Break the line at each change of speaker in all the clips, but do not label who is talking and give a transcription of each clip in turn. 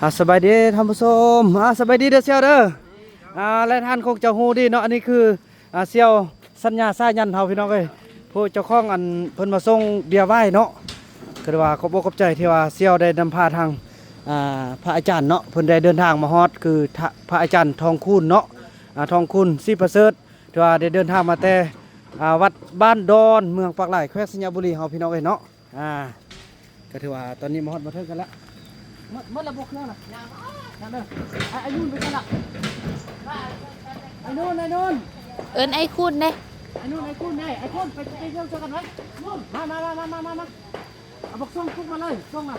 สบายดีท่านผู้ชมสบายดีเด้อเซียวเด้อและท่านคงจะฮู้ดีเนาะอันนี้คือเซียวสัญญาสายันเฮาพี่น้องเอ้ยผู้เจ้าของอันเพิ่นมาส่งเบียร์ไว้เนาะก็ได้ว่าขอบอกขอบใจที่ว่าเซียวได้นำพาทางพระอาจารย์เนาะเพิ่นได้เดินทางมาฮอดคือพระอาจารย์ทองคูณเนาะทองคูณศรีประเสริฐที่ว่าได้เดินทางมาแต่วัดบ้านดอนเมืองปากหลายแขวงสัญญาบุรีเฮาพี่น้องเอ้ยเนาะก็ถือว่าตอนนี้มาฮอดมาถึงกันแล้วหมดระบบเครื่องน่ะนั่นเด้อไอ้นู่นไปกันละไอ้นู่น
เอิ้นไอ้คุณเด้
ไอ้นู่นไอ้คุณไอ้คุณไปเครื่องช่วยกันไว้นู่นมาเอาบอกส่งคุกมาเลยส่งอ่ะ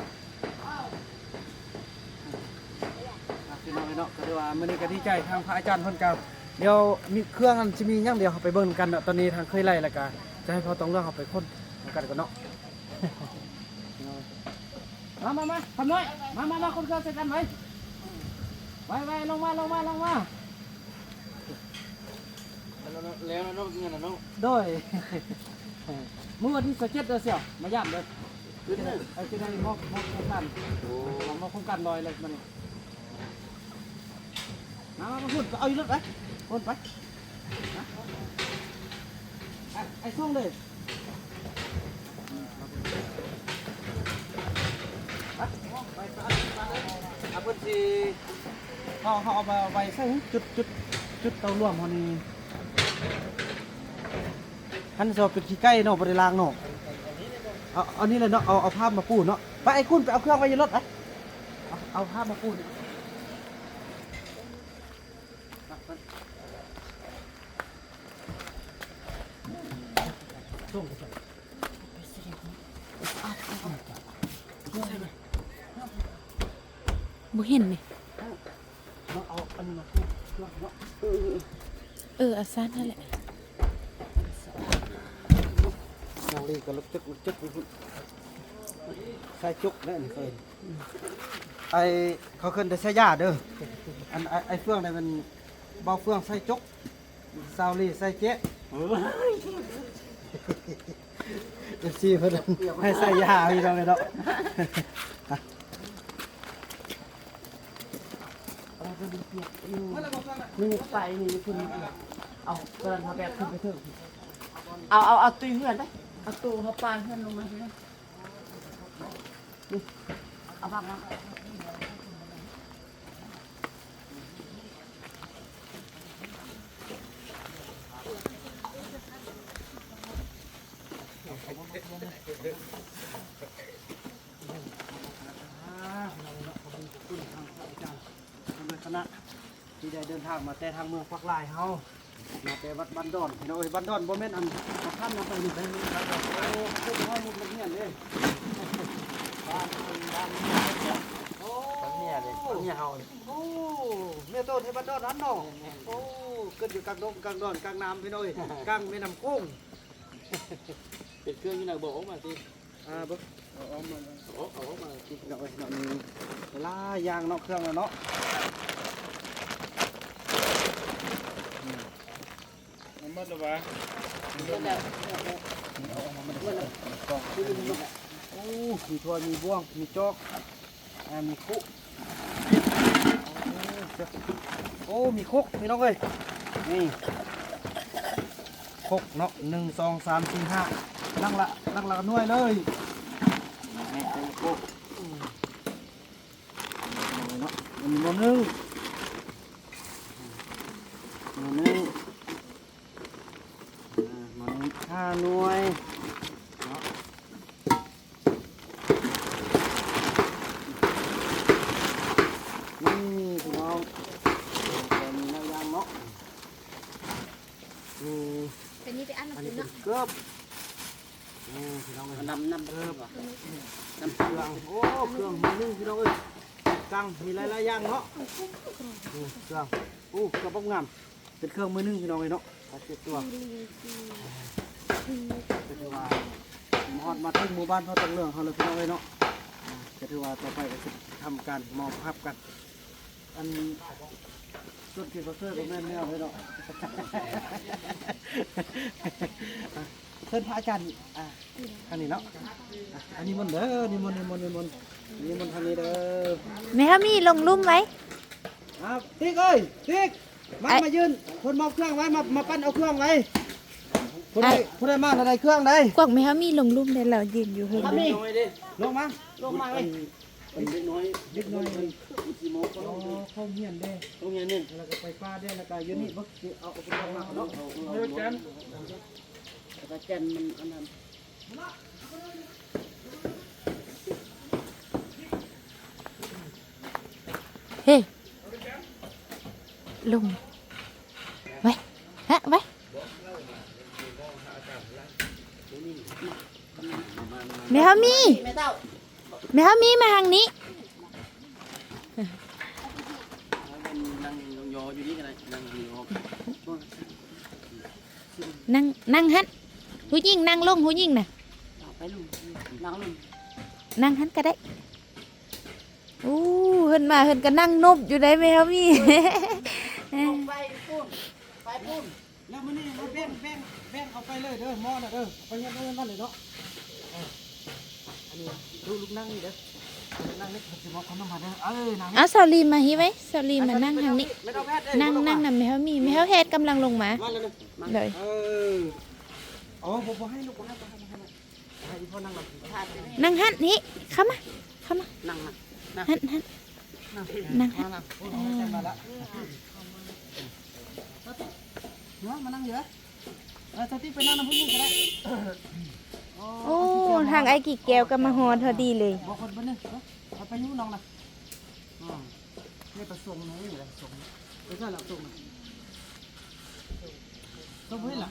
พี่น้องเนาะก็ถือว่ามื้อนี้ก็ดีใจทางพระอาจารย์เพิ่นก็เดี๋ยวมีเครื่องอันสิมีอย่างเดียวเฮาไปเบิ่งกันเนาะตอนนี้ทางเคยไล่แล้วก็จะให้เขาต้องเรื่องเฮาไปค้นกันก่อนเนาะมาทำหน่อยมาคนเครื่องใส่กันไหมไว้ลงมาแล้วน้องเงินนะน้องโดยเมื่อวันที่17เดือนเสี่ยวมาย่ำเลยคือได้มอบโครงการมอบโครงการลอยเลยมันมาพูดเอาอยู่รถไปพูดไปไอ้ช่วงเลยไปเอาพื้นที่เขาเอาไปใส่จุดเตาร่วมคนนี้ท่านจะเป็นขี้ไก่เนาะบริลางเนาะเอานี่เลยเนาะเอาผ้ามาปูเนาะไปไอ้คุณไปเอาเครื่องไปยืนรถเอาผ้ามาปู
บ่เห็นนี่
เอาอันนี้มาปูเครื่องเนาะ
อาซานนั่นแหละ
นางลีก็ลุกจึกใส่จุกนั่นเคยไอเขาขึ้นแต่ใส่ยาเด้ออันไอเฟื่องเนี่ยมันเบาเฟื่องใส่จุกซาวลีใส่เจ๊เอฟซีเพิ่นให้ใส่ยาพี่น้องเลยเนาะนี่ใส่นี่คุณเอากระดานทับแบบขึ้นไปเถอะเอาตีเหือนได้เอาตู้เขาปานเหือนลงมาเลยเอาบ้างคณะที่ได้เดินทางมาแต่ทางเมืองปักลายเฮามาแต่วัดบ้านดอนพี่น้องเอ้ยบ้านดอนบ่แม่นอันมาข้ามมาไปนี่ไปนี่ครับโอ้ขึ้นห้อยมุดเงี้ยเลยบ้านโอ้เนี่ยเลยเนี่ยเฮาโอ้เมียโตที่บ้านดอนนั้นเนาะโอ้เกิดอยู่กลางดงกลางดอนกลางน้ำพี่น้องเอ้ยกลางแม่น้ำโขงเป็นเครื่องนี่น่ะบ่ออกมาสิบ่เอามากินเนาะเอ้ยเนาะนี่เวลายางเนาะเครื่องเนาะ
มันหรอวะ
โอ้มีถ้วยมีบ่วงมีจอกมีคุโอ้มีคุกพี่น้องเอ้ยนี่คุกเนาะ1 2 3 4 5นั่งละหน่วยเลยนี่เป็นคุกเนาะมีบ่นึง5 หน่วยนี่พี่น้องเป็นแนวยางเนาะ
เป็นนี่ไปอันนั้นเนาะ
เกือบพี่น้องน้ำเกือบน้ำเครื่องโอ้เครื่องมีนึงพี่น้องเอ้ยกังมีหลายอย่างเนาะเครื่องกระป๋องงามเป็นเครื่องมือนึงพี่น้องเลยเนาะเจ็ดตัวก็ถือว่ามาถึงหมู่บ้านเขาต้องเรื่องเขาเลยพี่น้องเลยเนาะก็ถือว่าต่อไปก็จะทำการมองภาพกันอันส่วนที่เขาเสื้อก็แม่นแนวเลยเนาะ เชิญพระอาจารย์ทางนี้เนาะอันนี้มันเด้อนี่มันทางนี้เด้อ
แม่มีลงลุ่มไว้
ติ๊กเอ้ยติ๊กมายืนคนมอบเครื่องไว้มาปั้นเอาเครื่องไว้คนใดมาอะไรเครื่องใด
กวางแม่มีลงลุ่มได้แล้วยืนอยู่เพิ่น
ลงมาเลยเด็กน้อยมันเข้าเฮียนเด้เข้าเฮียนนี่แล้วก็ไปป้าเด้แล้วก็อยู่นี่บ่เอาไปลงมาเนาะเดี๋ยวแกนแล้วก็แกนมันอันนั้น
เฮ้ลงไว้ฮะไว้แม่มีมาทางนี้
นั่งยออยู่นี่กันเลยนั่งยอ
นั่งฮันผู้หญิงนั่งลงผู้หญิงน่ะ
ไปลุงนั่งลุง
นั่งฮันก็ได้อู้เพิ่นมาเพิ่นก็นั่งนบอยู่ได้ไหมครับพี่
ไปปุ้นแล้วมื้อนี้มาแบ่งเอาไปเลยเด้อหม้อน่ะเด้อไปเฮ็ดนั่นเลยเนาะอันนี้ลูกนั่งนี่เด้อนั่งนี่สิบอกคนมาเด้อนั่ง
เอาสาลีมาฮิไว้สาลีมานั่งทางนี้
ไม่ต้องแพทย์
นั่งนำแม่ครับมีแม่ครับเฮ็ดกำลังลงมา
มาเลย
เลย
อ๋อบ่ให้ลูกบ่ให้พ่อนั่งหลับ
นั่งฮันนี่เข้ามา
นั่ง
ฮันนั่งฮัน
มาละเนาะมานั่งเยอะสติ๊กไปนั่งน้ำพุนี่ก็ได้
โอ้ทางไอ้กี่แก้วก็มาฮอดพอดีเลย
บอกคนบ้านนึงเอาไปยุ่น้องนะนี่ประสงค์น้อยอยู่เลยส่งไม่ใช่หลักส่งต้องเพื่อนหรอ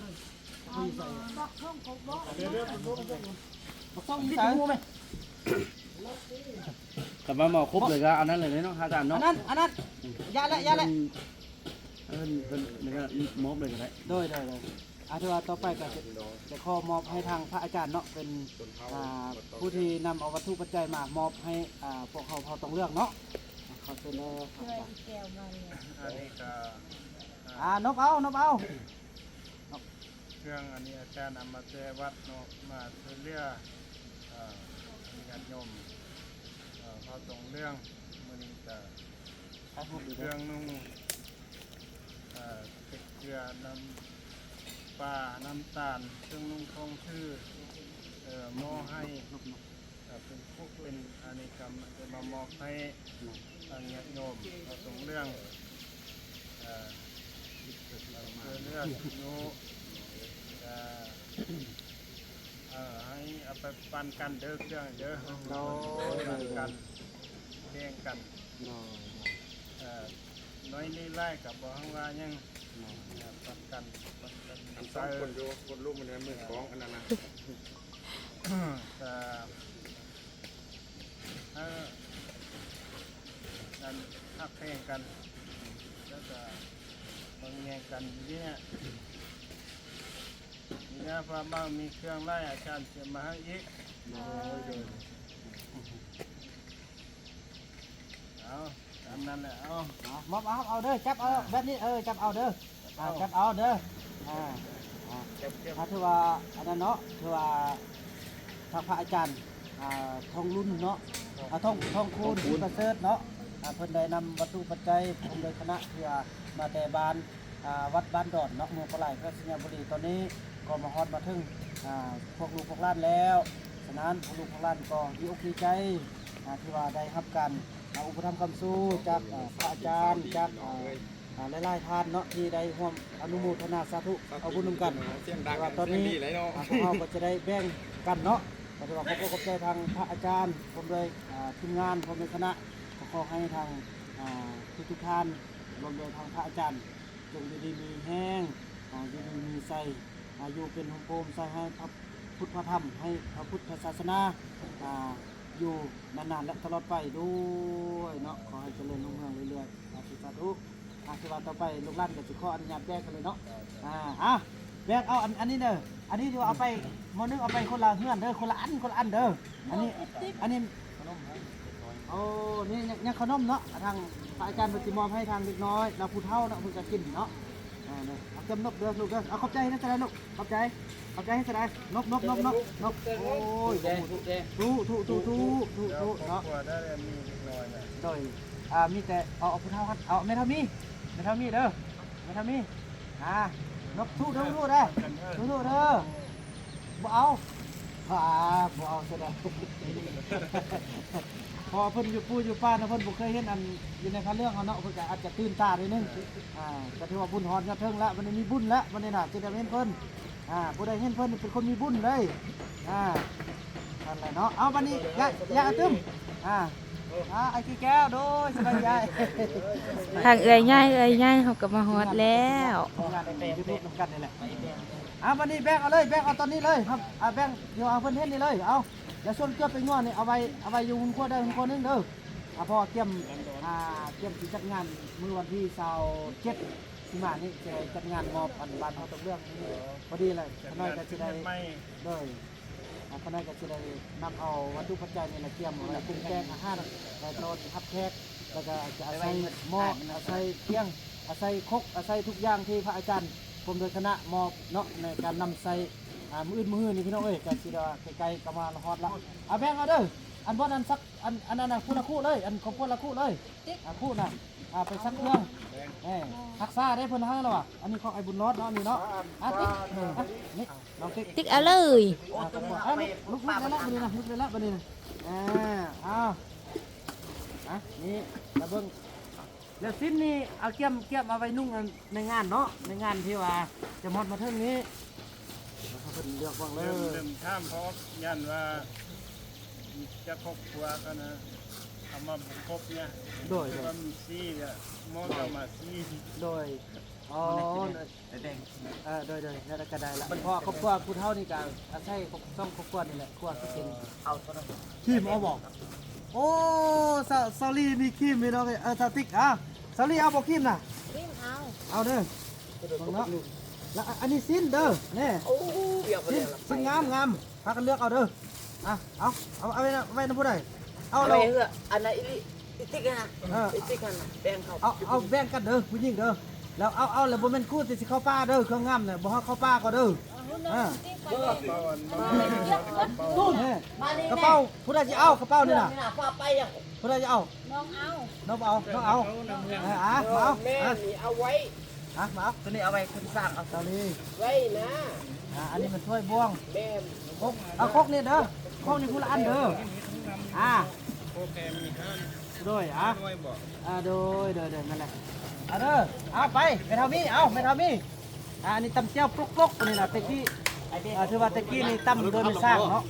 บอกส่งที่ถูไหม
แต่ว่าหมอครบเลยก็อันนั้นเลยเนาะอาจารย์
อั
เนาะ
นนั้นยาละ
เป็นก็มอบเลยก็ได้
โดยอาทิตย์ต่อไปก็จะขอมอบให้ทางพระอาจารย์เนาะเป็นผู้ที่นำเอาวัตถุปัจจัยมามอบให้พวกเขาต้องเลือกเนาะขอเชิญเลย
อันนี้ก็
นบเอา
เครื่องอันนี้อาจารย์นำมาแจวัดเนาะมาช่วยเหลือญาติโยมเขาตรงเรื่องมื้อนี้ก็เครื่องนุ่งเกลือน้ำปลาน้ำตาลเครื่องนุ่งคงชื่อหม้อให้เป็นพวกเป็นอันนี้กรรมจะมามอบให้ทางญาติโยมเขาตรงเรื่องเรื่องนู้ให้เอาไปปั่นกันเด้อเครื่องเด้อปั่นกันแข่งกันน้อยนี่ไล่กับบ่ฮังว่ายังปั่นกันอันสองคนอยู่คนลูกมันในมือของอันนั้นนะนั่นทักแข่งกันแล้วก็บางแง่งกันเนี่ยนี่พระบ้างมีเครื่องไล่อาจารย์เสียมาให้อีกเอาตามนั้นแหละเอา
มอบเอาเด้อจับเอาแบบนี้จับเอาเด้อจับเอาเด้อถือว่าอันนั้นเนาะถือว่าทางพระอาจารย์ทองรุ่นเนาะทองคูณประเสริฐเนาะเพิ่นได้นำวัตถุปัจจัยของโดยคณะเพื่อมาแต่บ้านวัดบ้านดอนเนาะเมืองปลายพระสิงห์บุรีตอนนี้ก็มาฮอดมาถึงพวกลูกพวกหลานแล้วฉะนั้นพวกลูกพวกหลานก็ดีอกดีใจที่ว่าได้รับการอุปถัมภ์คำสู้จากพระอาจารย์จากหลายๆท่านเนาะที่ได้ร่วมอนุโมทนาสาธุเอาบุญร่วมกันว่าตอนนี้พวกเราก็จะได้แบ่งกันเนาะปฏิบัติขอบใจทางพระอาจารย์ผมด้วยทีมงานผมด้วยคณะขอให้ทางทุกท่านรวมโดยทางพระอาจารย์จงดีมีแห้งอยู่ดีมีใส่อยู่เป็นโฮมโปมใส่ให้พระพุทธธรรมให้พระพุทธศาสนาอยู่นานๆและตลอดไปด้วยเนาะขอให้เจริญรุ่งเรืองเรื่อยๆสาธุสวัสดีต่อไปลูกหลานก็จะขออนุญาตแบกกันเลยเนาะแบกเอาอันนี้เด้ออันนี้เอาไปมอนึงเอาไปคนละเฮือนเด้อคนละอันเด้ออันนี้โอ้นี่ยังขนมเนาะทางพระอาจารย์ปฏิมอบให้ทางเด็กน้อยเราผู้เฒ่าเนาะเพิ่งจะกินเนาะ เอาเต็มนกเด้อลูกเด้อเอาขอบใจให้นะจะได้ลูกขอบใจให้จะได้นกโอ้ยถูเนาะ
กว่าได้มีเล็กน้อยนะ
โดยมีแต่เอาผู้เฒ่าครับเอาไม่เท่ามีเด้อไม่เท่ามีนกถูเด้อถูเด้อบ่เอาบ่เอาซะแล้วพอเพิ่นอยู่ปู่อยู่ป้านะเพิ่นบ่เคยเห็นอันอยู่ในพระเรื่องเอาเนาะเพิ่นก็อาจจะตื่นตาด้วยนึงก็ถือว่าบุญฮอดกระเทิงละมันมีบุญละมันนี่น่ะจะได้เห็นเพิ่นผู้ใดเห็นเพิ่นเป็นคนมีบุญเลยนั่นแหละเนาะเอาบัดนี้ยาตึมไอ้ขี้แก้วโดยสบายใจ
ทางเอื้อยง่ายเขาก็มาฮอดแล้ว
งานในยูทูบกันนี่แหละวันนี้แบ่งเอาเลยแบ่งเอาตอนนี้เลยครับแบ่งเดี๋ยวเอาเพิ่นเฮ็ดนี่เลยเอาอย่าส่วนเกือบไปง้อนี่เอาไว้อยู่หุ่นครัวได้หุ่นครัวนึงเด้อพอเตรียมสิจัดงานมื้อวันที่27สิงหาคมนี้จะจัดงานมอบอันบ้านเฮาตรงเรื่องนี้พอดีเลยขน้อยก็สิได้เด้อขน้อยก็สิได้นำเอาวัตถุปัจจัยนี่ละเตรียมไว้ปรุงแกงอาหารไว้ต้อนรับแขกแล้วก็จะอาศัยหม้ออาศัยเตียงอาศัยครกอาศัยทุกอย่างที่พระอาจารย์ผมโดยคณะมอบเนาะในการนำใส่มือนี่พี่น้องเอ้ยกันสิดาไกลๆก็มาฮอดละแบ่งเอาเด้ออันบ่นั้นสักอันนั้นน่ะคู่ละคู่เลยอันของคนละคู่เลยคู่น่ะไปสักเครื่องรักษาได้เพิ่นให้แล้วอ่ะอันนี้ของไอ้บุญรอดเนาะนี่เนาะติ๊กนี่น้องติ๊ก
ติ๊กเอาเลย
ลุกแล้วบัดนี้นะลุกแล้วบัดนี้นะนี่ระเบิ่งแล้วสิ้นนี่เอาเกี่ยมเอาไว้นุ่งในงานเนาะในงานที่ว่าจะหมดมาเท่านี้เพิ่นเลือกว่างเลย
เริ่มข้ามเพราะยันว่าจะครบครัวกันนะเอามาบุกครบเนี่ยโดยว่ามีซี่เนี่ยมอจะมาซี่
โดยโดยแล้วก็ได้ละพอครอบครัวผู้เฒ่านี่ก็อาศัยต้องครอบครัวนี่แหละครัวสิเป็นเอาขี้มเอาบอกโอ้ซาลีมีขี้มีน้องซาติกซาลีเอาบอกขี้น่ะขี้เอาเด้อเนาะแล้วอันนี้สิ้นเด้อนี่สิ้นงามพากันเลือกเอาเด้อเอาไว้นะผู้ใดเอาเรา
อันนั้นอีติ๊กนะอีติ๊กนะแบ่งเขา
เอาแบ่งกันเด้อผู้หญิงเด้อแล้วเอาแล้วบ่แม่นคู่สิเข้าป่าเด้อเครื่องงามเนี่ยบ่เฮาเข้าป่าก็เด้อกระเป๋าผู้ใดสิเอากระเป๋านี่น่ะผู้ใดสิเอาน้องเอา
แม่นี่เอาไว้
มาเอาตัวนี้เอาไว้คนสร้างเอาตัวนี้
ไว้นะ
อันนี้มันถ้วยบ่วง
แม่
ครกเอาครกนี่เด้อครกนี่ผู้ละอันเด้อ
โอเคมี5
โดย
ด้วยบ่
โดยนั่นแหละเอาเด้อเอาไปเท่ามีไม่เท่ามีอันนี้ตำเจียวปลุกนี่น่ะตะกี้ถือว่าตะกี้นี่ตำโดยไม่สร้างเนาะ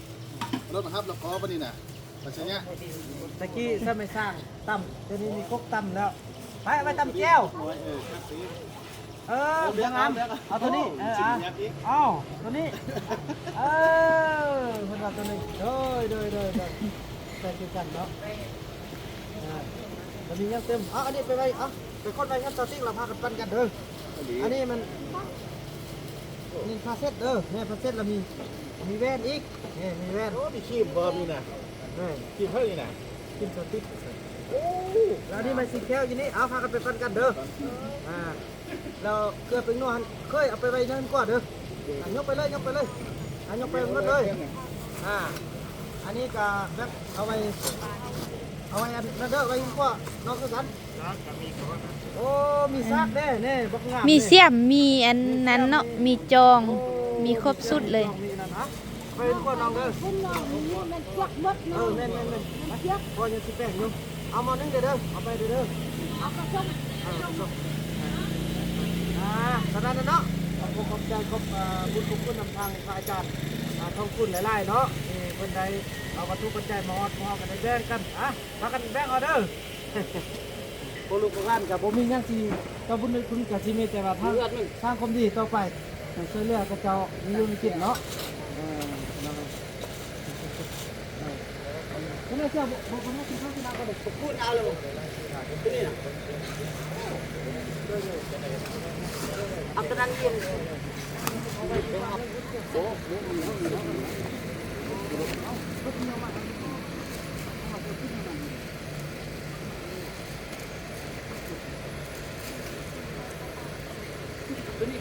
รถนะครับเราขอปะนี่นะปัจจัยเนี้ย
ตะกี้ถ้าไม่สร้างตำเดี๋ยวนี้มีครกตำแล้วไปตำเจียวยังงามเอาตัวนี้เอาตัวนี้คนละตัวนี้โดยแต่คือกันเนาะมันมียังเต็มอันนี้ไปไว้ไปคนไปงั้นตอนที่เราพากันปั้นกันเด้ออันนี้มันนี่พาเซ็ตเด้อเนี่ยพาเซ็ตเรามีแว่นอีกนี่มีแว่น
มีขี้เบอร์มีนะขี้เพิ่มนี่นะ
กินสติ๊กแล้วนี่มันสีแก้วอยู่นี่เอาพากันไปปั้นกันเด้อเราเกลือเป็นนวลเคยเอาไปไว้นั่นก่อนเด้อยกไปเลยยกไปหมดเลยอันนี้ก็แบบเอาไว้อันนั่นเด้อไว้กว่าน้องกันโอ้มีซากเด้นี่บักงาม
มีเสียมมีอันนั้นเนาะมีจองมีครบสุดเลย
ไปกว่าน้องเด้อมันควักหมดเนาะแม่นพอยังสิแป้งอยู่เอามานึงเด้อเอาไปเด้อเอากระชกขนาดนั้นเนาะขอบใจขอบบุญคุณนำทางพระอาจารย์ทองคุณหลายๆเนาะคนใดเอาวัตถุปัจจัยมาฮอดกันแบ่งกันพากันแบ่งเอาเด้อโปรลูกร้านกับผมมีอย่างที่ก็บุญคุณกับที่มีแต่ว่าทางความดีต่อไปช่วยเหลือกระเจ้ามีอยู่มีกินเนาะนี่นะเจ้าบอกว่าที่เขาที่นั่งก็เด็กพูดเอาเลยที่นี่นะ
เอาตะนันเย็น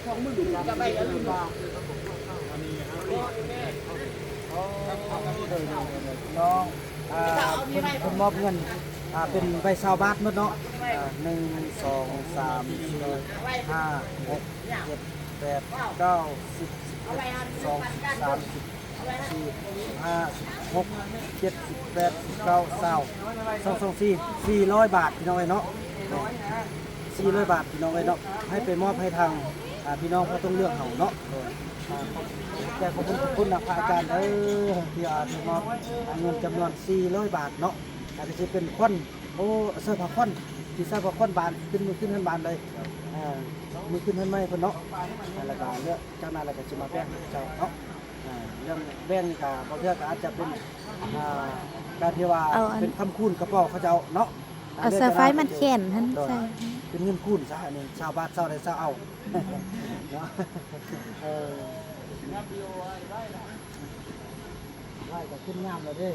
จะไปแล้วลืมว่า
น้องคนมอบเงินเป็นใบชาวบาทหมดเนาะ1 2 3 4 5 6 7 8 9 10 11 12 13 14 15 16 17 18 19 20 400 บาทพี่น้องเอ้ยเนาะ400 บาทพี่น้องเอ้ยเนาะให้ไปมอบให้ทางพี่น้องเขาต้องเลือกเขาเนาะแต่ขอบคุณนะพระอาจารย์ที่ที่มอบเงินจำนวน400 บาทเนาะอาจจะเป็นควันโอ้เสื้อผ้าควันที่ใส่ผ้าควันบานขึ้นมือขึ้นเงินบานเลยมือขึ้นเงินไม่เพิ่นเนาะแล้วก็เลือกเจ้าหน้าแล้วก็จะมาแบ่งเจ้าเนาะเรื่องแบ่งกับบางเทื่อก็อาจจะเป็นการที่ว่าเป็นคำคูณกระเป๋าเขาเจ้าเนาะ
เอาเสื้อไฟมันแขนท่านใส่
เป็นเงินคูณซะอันนี้ชาวบ้านชาวไร่ชาวเอาเนาะไล่ก็ขึ้นงามแล้วเด้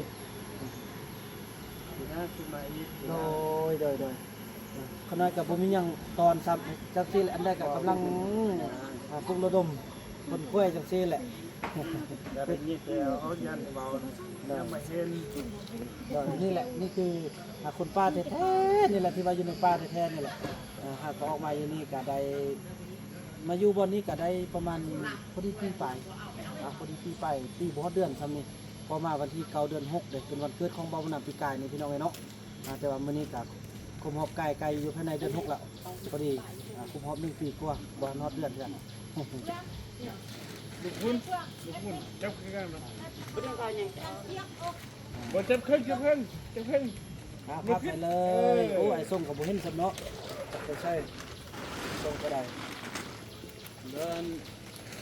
นะขึ้นมาอีก
โดยขน้อยกับผมมีหยังตอนซ้ำจังซี่แหละอันใดก็กำลังปลุกระดมคนกล้วยจังซี่แหละ
จะเป็นยี่แก้วเอายันเบาแล้วมาเห็น
นี่แหละนี่คือคนป้าแท้ๆนี่แหละที่ว่าอยู่ในป้าแท้ๆนี่แหละหากออกมาอยู่นี่ก็ได้มาอยู่บนนี้ก็ได้ประมาณพอดีปีไปพอดีปีไปปีบ่ฮอดเดือนซ้ำนี่พอมาวันที่9 เดือน 6เลยเป็นวันเกิดของบ่าวน้ำปีกายนี่พี่น้องเนาะแต่ว่ามื้อนี้ก็คุมหอบไก่อยู่ภายในเดือน 6แล้วพอดีคุมหอบ1 ปีกว่าบ่ฮอดเดือนกัน
ลูกคุณจับขึ้นกันมาบ่จับขึ้นจับขึ้น
พับไปเลยโอ้ไอ้ส้มกับบุเห็นสำเนาะใช่ส้มก็ได้
เดิน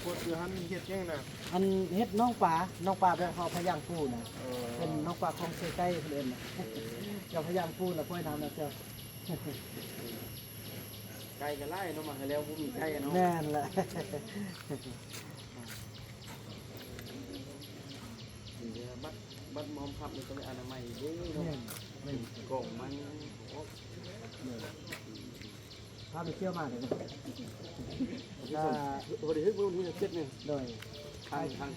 พวกอยู่หันเฮ็ดยังน่ะ
อันเฮ็ดน้องปลาแบบเขาพะยางปูนะเป็นน้องปลาของเซใกล้เพิ่นน่ะเจ้าพะยางปูน่ะพ่อยน้ำนะเจ้า
ไก่ก็ไล่เนาะมาให้แล้วบ่มีไก่เนาะ
แน่นแหละ
บัดมอมขับนี่ก็เลยอนามัยเด้เนาะกล่องมัน
พาไปเที่ยวมาเลยนะ
พอดีเฮ้ยบ่มีเจ็ดนึง
โดย
ทาง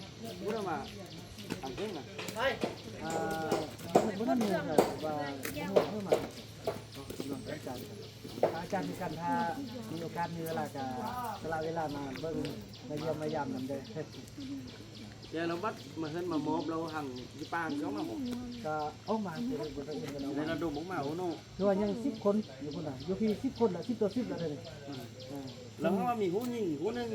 บ่ได้มาทางเพิ่งน่ะ
บ่ทันมีแบบว่าเพิ่มมากำลังอาจารย์มีการถ้ามีโอกาสมีเวลาก็สละเวลามาเบิ่งมาเยี่ยมมายามนำเด้อ
เดี๋ยวเราบัดมาเฮิรนมามอบเราหังที่ป้านเขามาบอก
ก็ออกมาเดี๋ยวบ่ได้เห็นกันเอา
ในระดมออกมาโอ้โน่
ด้วยยัง10 คนอยู่พุ่นน่ะอยู่พี่10 คนน่ะ10 ต่อ 10แล้วเด้อ
แล้วเขาว่ามีหูยิงหูนึง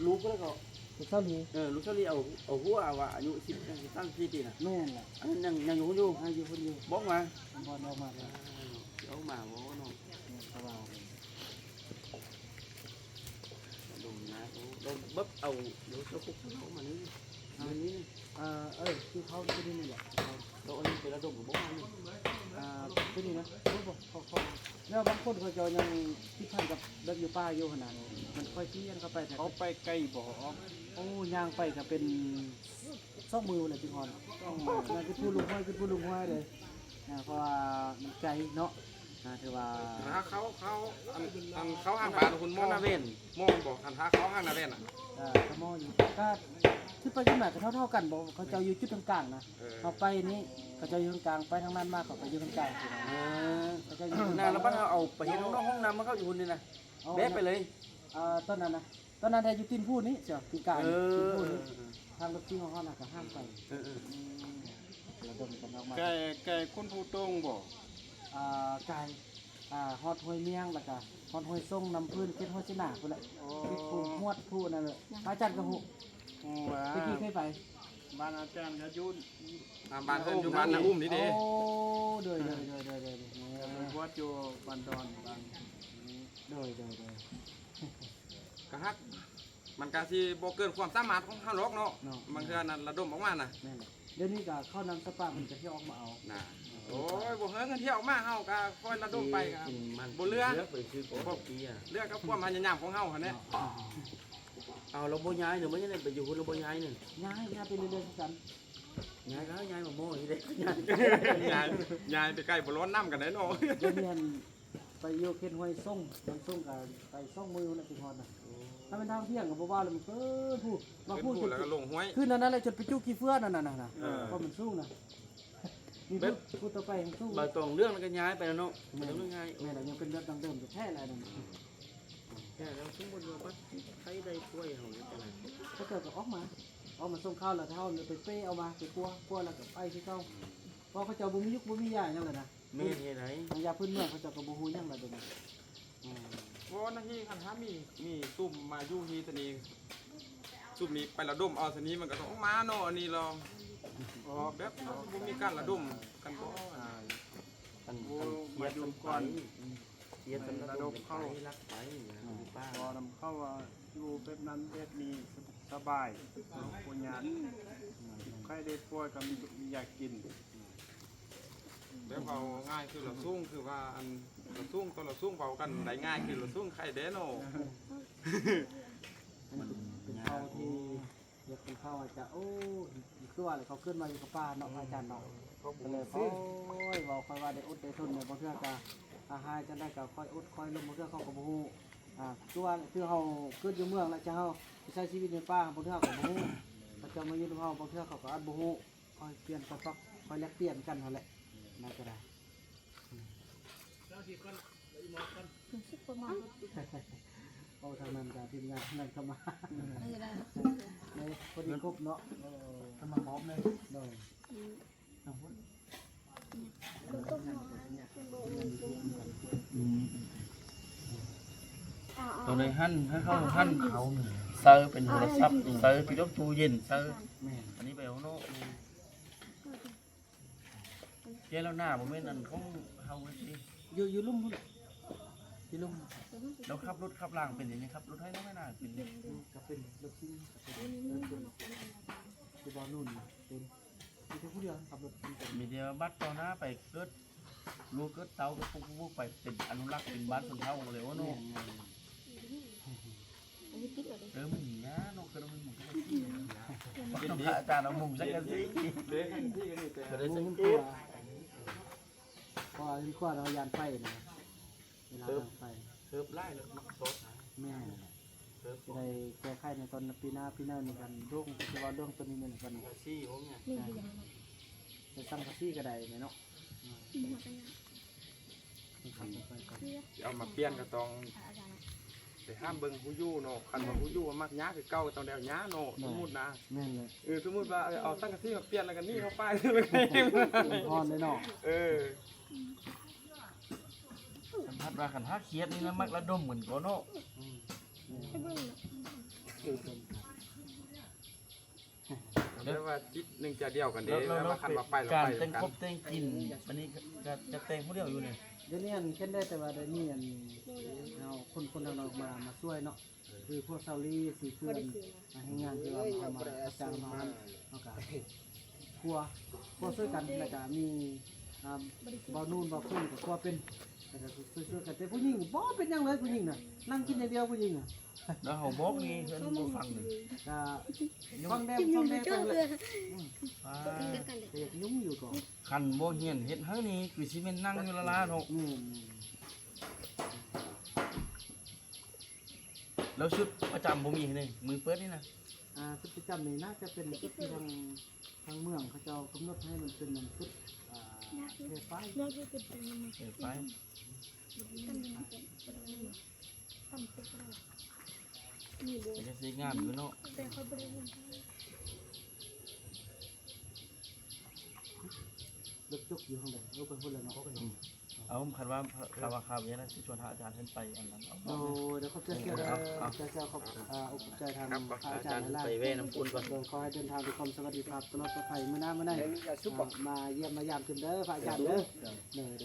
ลูกแล้วก็
ผู้เฒ่านี้
ลูกชายเอาหัวว่าอายุ10ตั้ง4ปีน่ะ
แม่นล่ะ
อันนั้นยังอยู่คนอยู่บอกมา
บ่ออกมาแล้ว
เอามาบ่เนาะ
เขาว่า
ดมนะเราบับเอาเดี๋ยวเขาคุกเขามานี่อันนี้
คือเขาที่นี่แหละ
เราอันนี้เป็นระดมกับบอกมานี่
ที่นี่นะเขาแล้วบางคนเขาจะยังที่พันกับเดินอยู่ป่าอยู่ขนาดนี้มันค่อยที่ยังเข้าไปแต่
เขาไปไกลบ่
โอ้ย่างไปก็เป็น2 มือเลยพี่พรน่าจะพูดลุงห้อยคือพูดลุงห้อยเลยเพราะว่ามันไกลเนาะถือว่า
ถ้าเขาอันเขาห่างบ้านคุณมอง
นาเวน
มองบอกคันท้าเขาห่างนาเวนอ่ะ
ขโมยอยู่ก็ที่ไปที่ไหนก็เท่ากันบอกเขาจะอยู่จุดกลางๆนะเขาไปนี่เขาจะอยู่กลางไปทางนั้นมากเขาไปอยู่กลางๆสิเขาจะอยู่
น่าแล้วบ้านเอาไปเห็นน้องห้องน้ำมาเข้าอยู่คนนี่นะเบ๊ไปเลย
ตอนนั้นนะตอนนั้นได้อยู่ตีนผู้นี้เจ้าตีนกลางตีนผู้นี้ทางรถที่ของเขาน่ะก็ห้ามไประดมกันออกมา
แกคนผู้ตรงบ่
กายฮอดห้วยเมียงแล้วก็ฮอดห้วยส่งน้ำพื้นเก็ดห้วยชนะพุ่นแหละที่ผู้ฮวดผู้นั่นแหละอาจารย์ก็ฮู้
ว่า
ตะกี้เคยไป
บ้านอาจารย์ก็ยุ่น
บ้านเพิ่นอยู่บ้านนาอุ้มนี่เด้
โอ้เดย
วัดอยู่บ้านดอนบ้าน
กะฮักมันก็สิบ่เกินความสามารถของเฮาหรอกเนาะบางเทื่อนั้นระดมออกมาน่ะ
แม่นแหละเดี๋ยวนี้ก็เข้านำสปามันจะที่ออกมาเอา
น่ะโอ้ยบ่เฮิงกันเที่ยวมาเฮาก็คอยระดมไปก็บ่เรือ
ไปซื้อของปีอ่ะ
เรือกับความพยายามของเฮาหั่นแหละ
เอาเราบ่ย้ายหรือไม่ใช่ไปอยู่คนเราบ่ย้ายเนี่ย
ย้ายไปเรื่อยๆกัน
ย้ายก็ย้ายมาโม่ที่เด็กย้าย
ยายไปใกล้บ่ร้อนน้ำกันได้เนาะ
เดี๋ยวนี้ไปโยเคนห้วยส่งมันส่งกับไปส่งมือนะพี่พรน่ะ ถ้าเป็นทางเที่ยงก็บ่ว่าแล้วมันเกินผู้มา
ขึ้น
พูด
พูดแล้วก็ลงห้วย
ขึ้นนั่นแหละจนไปจุกกี่เฟื่อนั่นน่ะ
เออ
เพราะมันสู้นะมีพูดต่อไปมันสู้
บาตองเรื่องมันก็ย้ายไปแล้วเนาะมันต้องง่าย
แม่เรายังเป็นเรื่องดังเดิมแต่แท้อะไรนั่น
แค่แล้วสมมุติว่าบัดใช้ได้ป่วยเฮาเนี่ยจังได๋
ถ้าเกิดก็ออกมาส่งข้าวแล้วเท่าไปเป้เอามาไปคั่วแล้วก็ไปที่เก่าเพราะเขาเจ้าบ่มียุคบ่มียาหยังเลยนะ
แม่นเฮ็ดได
ทางยาพื้นเมืองเขาเจ้าก็บ่ฮู้หยังเลยเดี๋ยวนี้
เพราะว่านั่นที่คันถ้ามีซุ่มมาอยู่ที่ตะนี้ซุ่มนี้ไประดมเอาตะนี้มันก็ต้องมาเนาะอันนี้เราอ๋อแบบบ่มีการระดมกันบ่
อัน
โอ้
เที
มาย
บ
ดู
กัน
ก่อน
เทียบกันระดมเข้ารักไปป้า
พอนำเข้าว่าอยู่แบบนั้นแบบนี้สบายปัญญาใครได้ป่วยก็มีอยากกิน
แบบเอาง่ายคือเราซุ่งคือว่าอันเราซุ่งตอนเราซุ่งเบากันได้ง่ายคือเราซุ่งไข่เด้เนาะ
เป็นข้าวที่เรียกเป็นข้าวอาจจะโอ้คือว่าอะไรเขาขึ้นมาอยู่กับป้าเนาะอาจารย์เนาะก็เลยโอ้ยบอกคอยว่าได้อดได้ทนเนี่ยบางเทื่อก็อาหารจะได้ก็ค่อยอดค่อยลงบางเทื่อเขาก็บ่ฮู้คือว่าคือเฮาขึ้นอยู่เมืองแล้วจะเฮาใช้ชีวิตในป่าบางเทื่อก็บ่ฮู้เขาจะมาอยู่กับเฮาบางเทื่อเขาก็อาจบ่ฮู้ค่อยเปลี่ยนค่อยปรับค่อยแลกเปลี่ยนกันนั่นแหละน่าจะได้โอ้ทางนั้นก็ทีมงานทางนั้นเข้ามาในพอดีครบเนาะทำมาหอมเลยโดย
ตอนนี้หั่นให้เข้าหั่นเขาเซอร์เป็นโทรศัพท์เซอร์ไปยกตู้เย็นเซอร์
แม่
อันนี้ไปเอาโน่เจ้าแล้วหน้าผมไม่นั่นเขาเฮาไว้สิ
อยู่ลุ่มพุ่นอยู่ลุ่ม
แล้วขับรถขับล่างเป็นอย่างนี้ครับรถให้แล้วไม่น่าเป็นอย่างนี้
ก็เป็นลูกซิ่งคือบอลนุ่นเป็นมีแค่ผู้เดียวขับรถเป็น
มีเดียวบัตรต่อหน้าไปเกิดลูกเกิดเตาก็ปุ๊บไปเป็นอนุรักษ์เป็นบ้านคนเท่าเลยว่าโน่มันหนีนะโน่ก็ต้องมันก็พระอาจารย์เอามุมสักกันสิ
เด็กที่กันนี่แต่
จะได้สังเกต
พอที่ข้อเรายานไฟนะเวลาทางไฟ
เทิบไล่แล้วมักซด
แม่
เทิบ
จะได้แก้ไขในตอนปีหน้าในกันร่วงคือว่าร่วงตัวนี้เหมือนกัน
ซี่ผมเนี่ย
จะสั่งกะซี่ก็ได้เนาะ
เอามาเปลี่ยนก็ต้องไปห้ามเบิ่งผู้อยู่เนาะคันว่าผู้อยู่มักย้าคือเก่าต้องแล้วย้าเนาะสมมุตินะ
แม่นเลย
สมมุติว่าเอาตั้งกะที่มาเปลี่ยนแล้วกันนี่เข้าไปเลย
พรเลยเนาะ
สัมผัสว่าขันห้าเคียดนี่นะมักระดมเหมือนกันเนาะ
เรียกว่าจิตหนึ่งจะเดียวกันเด้
แล้ว
แล้วมาคันมาไปแล้ว
การ
ไป
เต้น
กัน
ครบเต้นกินวันนี้จะเต้นผู้เดียวอยู่เนี่ย
เดี๋ยวนี้เช่นได้แต่ว่าเดี๋ยวนี้เอาคนทางนอกมาช่วยเนาะคือพวกซาลีสีเพื่อนให้งานที่เราเอามาจ้างมาเอากะครัวช่วยกันแล้วก็มีบ่นู่นบ่ขึ้นกับครัวเป็นแล้วก็ช่วยกันแต่ผู้หญิงบ่เป็นยังเลยผู้หญิงน่ะนั่งกินอย่างเดียวผู้หญิงน่ะ
แล้วเขาบอกนี่เพื่อนผู้ฟังหนึ่ง
ก็ฟังแดงไปเลยก็อยากยุ่งอยู่ก่อน
ขันโบเฮียนเห็ดเฮ้ยนี่คือซีเมนนั่งอยู่ละลาเนาะแล้วชุดประจำบ่มีเลยมือเปิดนี่นะ
ชุดประจำนี่น่าจะเป็นชุดที่ทางเมืองเขาจะกำหนดให้มันเป็นชุดเทไฟ
เปิดไปจะซีงามอยู่เนาะ
ลึกจุกอยู่ข้างในรูปเป็นพุ่นเลยเนาะ
เอาคันว่าข่าวนี้นะที่ชวนอาจารย์ขึ้นไปอันนั้นเอา
โอ้เดี๋ยวเขาจะเกี่ยวกับเขาอุปจัยทางอาจารย์ไล่
ไปเว้น้ำคุณก่อน
โดยขอให้เดินทางด้วยความสวัสดิภาพตลอดปลอดภัยเมื่อหน้ามาเยี่ยมมายามขึ้นเด้อพระอาจารย์เด้อเด้อเ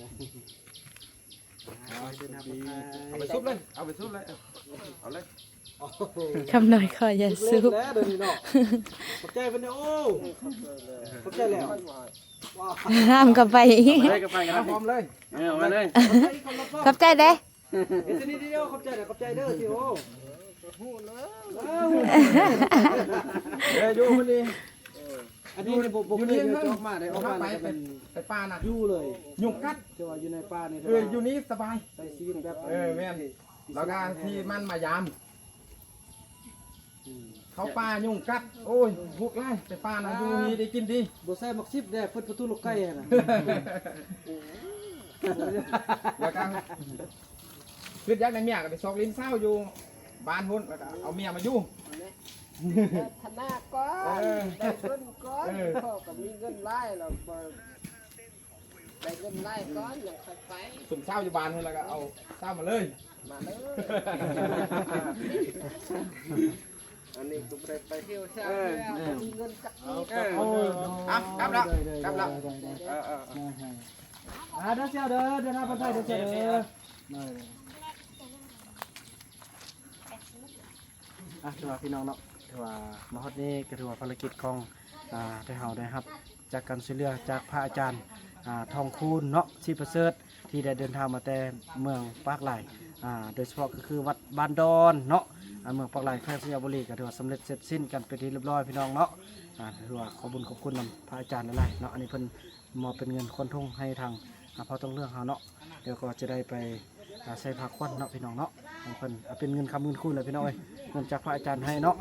ดินทางปลอดภัย
เอาไปซุบเลยเอาไปซุบเลยเอาเลย
คำหน่อยขออย่าซุบ
แล้วเดี๋ยวนี้เนาะขอบใจเป็นโอ้ขอบใจแล้ว
ห้ามกับไป
ไปกันไปกันนะพร้อมเลยเอามาเลย
ขอบใจเด้
เดี๋ยวนี้เดียวขอบใจเด้อขอบใจเด้อสิโอ้
อยู่คนนี้
อันนี้เนี่ยผมเลยออกมาได้ออกมาเป็น
ไปป่าน่ะ
ยู่เลย
ยุงกัด
จะว่าอยู่ในป่าเนี่ย
อยู่นี้สบาย
ใช้ชีวิตแบบ
แม่นแล้วก็ที่มันมายาม เขาปลายุงกัดโอ้ยพวกไล่แต่ปลานะอยู่นี่ได้กินดี
บ่ใส่มักซิบแด่เพิ่นประตูลูกไก่น่ะ
แล้วก็คือยักษ์ในเมียก็ไปซอกลิ้นเศร้าอยู่บ้านพุ่นแล้วก็เอาเมียมาอยู่
ธนาก้อนได้เงินก้อนพ่อก็มีเงินไล่เราได้เงินไล่ก้อนอย่างไป
สุ่มเศร้าอยู่บ้านพุ่นแล้วก็เอาเศร้ามาเลย
มาเลยอันนี้กูไปเที่ยวเช้าแล้วมีเงินจักนิด
กลับแล้วกลับแล้ว
เด้อเสี่ยวเด้อเดินหน้าไปเด้อเสี่ยวเด้อถือว่าพี่น้องเนาะถือว่ามาฮอดนี้ก็ถือว่าภารกิจของได้เฮาได้ครับจากการช่วยเหลือจากพระอาจารย์ทองคูณเนาะชีประเสริฐที่ได้เดินทางมาแต่เมืองปากไหลโดยเฉพาะก็คือวัดบ้านดอนเนาะเมืองปากไหลแพร่สยามบุรีก็ถือว่าสำเร็จเสร็จสิ้นกันเป็นที่เรียบร้อยพี่น้องเนาะถือว่าขอบุญขอบคุณนำพระอาจารย์หลายๆเนาะอันนี้เพิ่นมอบเป็นเงินคนทุ่งให้ทางพอต้องเรื่องเฮาเนาะเดี๋ยวก็จะได้ไปใส่ผ้าควันเนาะพี่น้องเนาะของเพิ่นเป็นเงินคำเงินคู่เลยพี่น้องเอ้ยเงินจากพระอาจารย์ให้เนาะ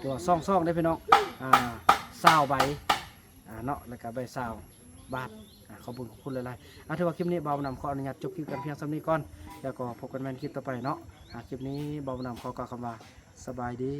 ตัวซ่องได้พี่น้อง20 ใบเนาะแล้วก็ใบ20 บาทขอบคุณขอบคุณหลายๆถือว่าคลิปนี้บ่าวนำขออนุญาตจบคลิปกันเพียงเท่านี้ก่อนแล้วก็พบกันใหม่ในคลิปต่อไปเนาะคลิปนี้บ่าวนำขอกล่าวคำว่าสบายดี